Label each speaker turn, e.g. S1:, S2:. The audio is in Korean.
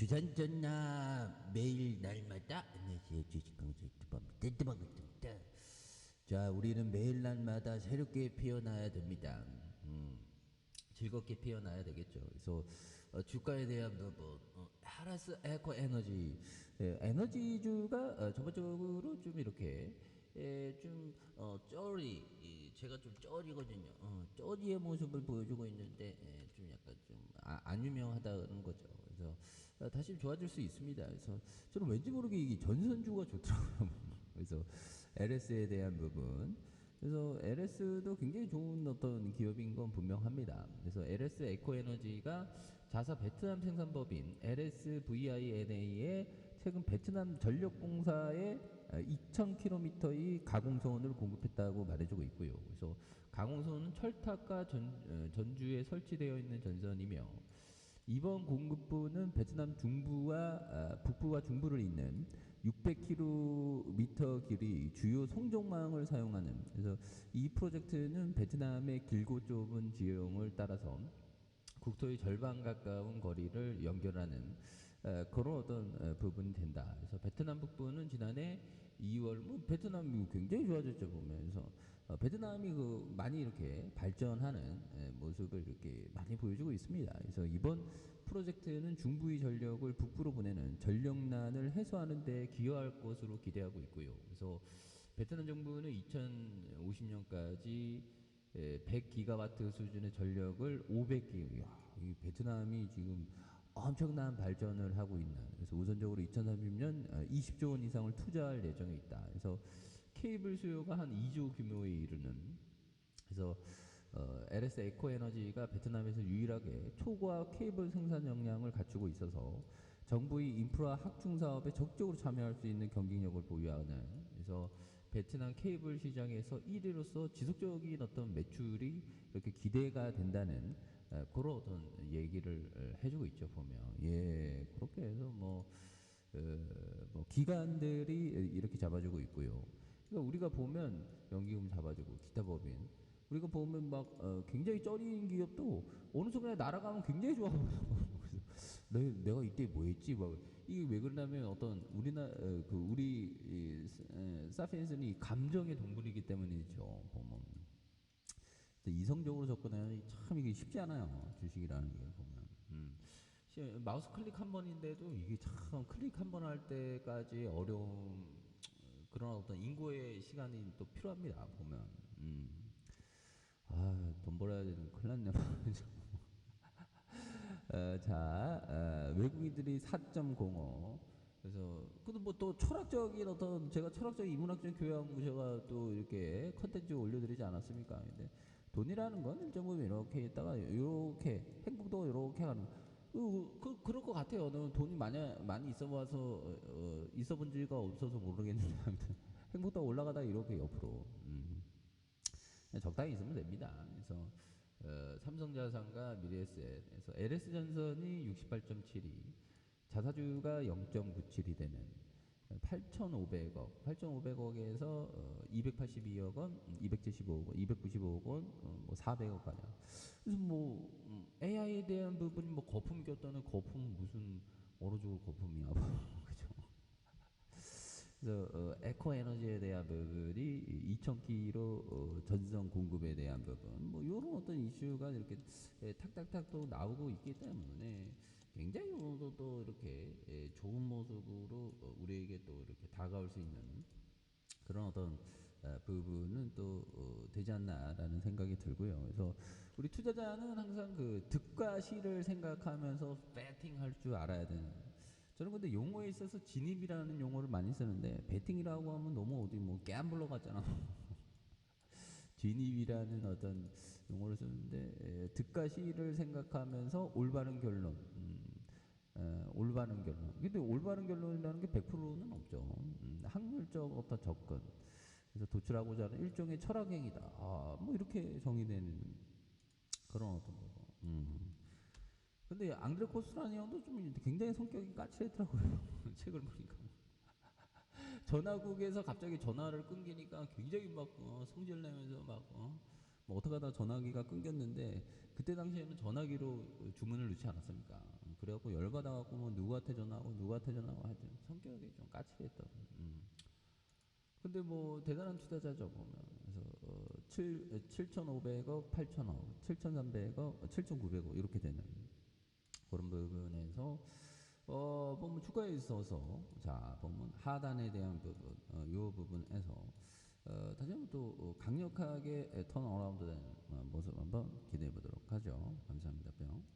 S1: 주산전나 매일 날마다 안녕하세요. 주식강사 유튜버입니다. 반갑습니다. 자, 우리는 매일 날마다 새롭게 피어나야 됩니다. 즐겁게 피어나야 되겠죠. 그래서 주가에 대한 부분, 하라스 에코 에너지, 에너지주가 전반적으로 좀 이렇게 쩌리, 제가 좀 쩌리거든요. 쩌리의 모습을 보여주고 있는데 좀 약간 좀 안 유명하다는 거죠. 그래서 다시 좋아질 수 있습니다. 그래서 저는 왠지 모르게 이게 전선주가 좋더라고요. 그래서 LS에 대한 부분. 그래서 LS도 굉장히 좋은 어떤 기업인 건 분명합니다. 그래서 LS 에코에너지가 자사 베트남 생산법인 LSVINA에 최근 베트남 전력공사에 2,000km의 가공소원을 공급했다고 말해주고 있고요. 그래서 가공소원은 철탑과 전주에 설치되어 있는 전선이며 이번 공급부는 베트남 중부와 북부와 중부를 잇는 600km 길이 주요 송정망을 사용하는, 그래서 이 프로젝트는 베트남의 길고 좁은 지형을 따라서 국토의 절반 가까운 거리를 연결하는 그런 어떤 부분이 된다. 그래서 베트남 북부는 지난해 2월, 베트남이 굉장히 좋아졌죠, 보면서. 베트남이 많이 이렇게 발전하는 모습을 이렇게 많이 보여주고 있습니다. 그래서 이번 프로젝트는 중부의 전력을 북부로 보내는 전력난을 해소하는 데 기여할 것으로 기대하고 있고요. 그래서 베트남 정부는 2050년까지 100기가와트 수준의 전력을 500기, 이 베트남이 지금 엄청난 발전을 하고 있는, 그래서 우선적으로 2030년 20조 원 이상을 투자할 예정에 있다. 그래서 케이블 수요가 한 2조 규모에 이르는, 그래서 LS 에코에너지가 베트남에서 유일하게 초과 케이블 생산 역량을 갖추고 있어서 정부의 인프라 확충 사업에 적극적으로 참여할 수 있는 경쟁력을 보유하는, 그래서 베트남 케이블 시장에서 1위로서 지속적인 어떤 매출이 이렇게 기대가 된다는 그런 어떤 얘기를 해주고 있죠, 보면. 예, 그렇게 해서 뭐 기관들이 이렇게 잡아주고 있고요. 그러니까 우리가 보면 연기금 잡아주고 기타 법인, 우리가 보면 막 굉장히 쩌리인 기업도 어느 순간에 날아가면 굉장히 좋아 보여요. 내가 이때 뭐 했지? 막 이게 왜 그러냐면 어떤 우리 사피엔스는 감정의 동물이기 때문이죠. 보면 이성적으로 접근하는 참 이게 쉽지 않아요. 주식이라는 게 보면. 마우스 클릭 한 번인데도 이게 참 클릭 한 번 할 때까지 어려움, 그런 어떤 인고의 시간이 또 필요합니다. 보면. 돈 벌어야 되는 큰일 났네. 외국인들이 4.05. 그래서, 그래도 뭐 또 철학적인 어떤, 제가 철학적인 인문학적 교양 제가 또 이렇게 컨텐츠 올려드리지 않았습니까? 근데 돈이라는 건 일정 부분 이렇게 있다가 이렇게, 행복도 이렇게 가는, 그럴 것 같아요. 돈이 많이 있어 봐서, 있어 본 적이 없어서 모르겠는데, 아무튼. 행복도 올라가다가 이렇게 옆으로. 적당히 있으면 됩니다. 그래서 삼성자산과 미래에셋에서 LS전선이 68.72, 자사주가 0.97이 되는 8,500억, 8,500억에서 282억 원, 275억 원, 295억 원, 뭐 400억 가량. 그래서 뭐 AI에 대한 부분이 뭐 거품 꼈다는 거품, 무슨 어느 쪽으로 거품이야, 그죠? 그래서 에코에너지에 대한 부분이 2,000km 전선 공급에 대한 부분, 뭐 이런 어떤 이슈가 이렇게 탁탁탁 또 나오고 있기 때문에 굉장히 오늘도 또 이렇게 좋은 모습으로 우리에게 또 이렇게 다가올 수 있는 그런 어떤 부분은 또 되지 않나라는 생각이 들고요. 그래서 우리 투자자는 항상 그 득과 실을 생각하면서 배팅할 줄 알아야 되는. 저는 근데 용어에 있어서 진입이라는 용어를 많이 쓰는데, 배팅이라고 하면 너무 어디 뭐 갬블러 같잖아. 진입이라는 어떤 용어를 쓰는데, 득과 실을 생각하면서 올바른 결론, 올바른 결론. 근데 올바른 결론이라는 게 100%는 없죠. 확률적 어떤 접근. 그래서 도출하고자 하는 일종의 철학행위다. 뭐 이렇게 정의되는 그런 어떤 거고. 근데 앙드레 코스라니 형도 좀 굉장히 성격이 까칠했더라고요. 책을 보니까. 전화국에서 갑자기 전화를 끊기니까 굉장히 막 성질 내면서 뭐 어떡하다 전화기가 끊겼는데, 그때 당시에는 전화기로 주문을 넣지 않았습니까? 그래갖고 열받아갖고 뭐 누구한테 전화하고 누구한테 전화하고 하여튼 성격이 좀 까칠했던. 근데 뭐 대단한 투자자죠 보면. 그래서 7,500억, 8,000억, 7,300억, 7,900억 이렇게 되는 그런 부분에서 보면 주가에 있어서 자 보면 하단에 대한 부분, 이 부분에서 다시 한번 또 강력하게 턴어라운드 되는 모습 한번 기대해 보도록 하죠. 감사합니다. 뿅.